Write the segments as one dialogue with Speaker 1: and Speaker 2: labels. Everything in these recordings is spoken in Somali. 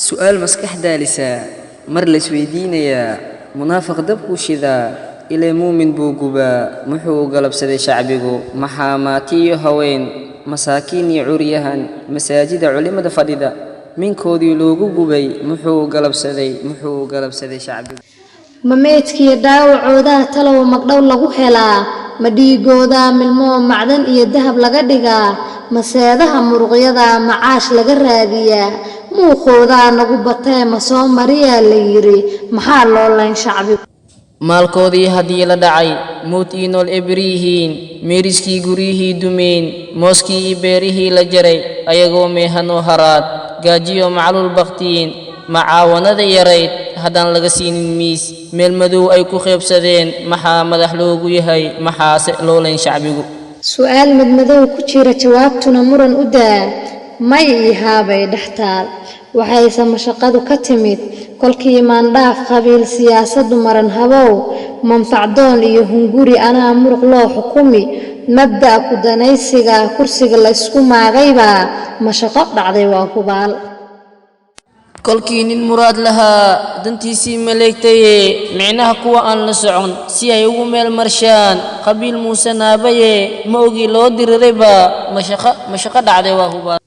Speaker 1: سؤال مسكح دالسا مرلس ويدينيا منافق دبكو شذا إلى مؤمن بوجوبا محو قلب سدي شعبيجو محاماتي هوين مساكين عريهن مساجد علماء فريدة من كودي لوجو جوبي محو قلب سدي شعبيجو
Speaker 2: مميتكي داو عودا تلو مقدو لغو حلا مديقودا ملمو معدن إيا الدهب لغدقا مسيدها مرغيدا معاش لغراديا موخودا نغبطي مسوم مريا ليري محالو لين شعبي
Speaker 3: maalkoodii haddii la dhacay mood ii nool ebriyihiin meeriskii guryihii dumeen mooskii ii beerihii la jaray ayagoo meehanoo haraad gaajiyo macluul baktiin macaawanada yarayd haddaan laga siinin miis meel madow ay ku qeybsadeen maxaa madax loogu yahay maxaase loolayn shacbigu
Speaker 2: su'aal madmadow ku jira jawaabtuna muran u daa may ihaabay dhaxtaal waxayse mashaqadu ka timid kolkii maandhaaf qabiil siyaasadu maran habow manfacdoon iyo hunguri anaa muruq loo xukumi mabda' ku danaysiga kursiga la isku maagayba mashaqo dhacday waa hubaal
Speaker 3: kolkii nin muraad lahaa dantiisii maleegtaye micnaha kuwa aan la socon si ay ugu meel marshaan qabiil muuse naabaye ma ogii loo dirirayba mashaqo dhacday waa hubaal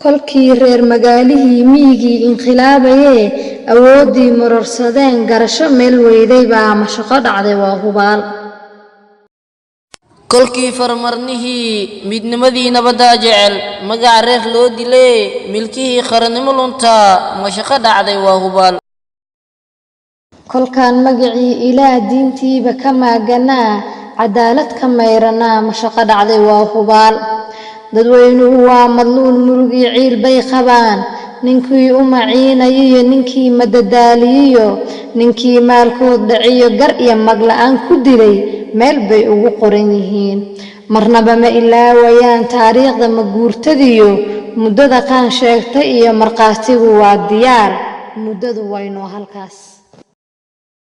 Speaker 2: kolkii reer magaalihii miyigii inqilaabaye awoodii marorsadeen garasho meel weyday baa mashaqo dhacday waa hubaal
Speaker 3: kolkii farmarnihii midnimadii nabadda jecel magac reer loo dilay milkihii qarannimo luntaa mashaqo dhacday waa hubaal
Speaker 2: kolkaan magacii ilaah diintiiba ka maaganaa cadaalad ka mayranaa mashaqo dhacday waa hubaal dadweynuhu waa madluul murugii ciil bay qabaan ninkii u maciinayo iyo ninkii madadaaliyo ninkii maalkood dhaciyo gar iyo magla'aan ku dilay meel bay ugu qoran yihiin marnaba ma ilaawayaan taariikhda maguurtadiyo muddada qaan sheegtay iyo marqaatigu waa diyaar muddadu waynoo halkaas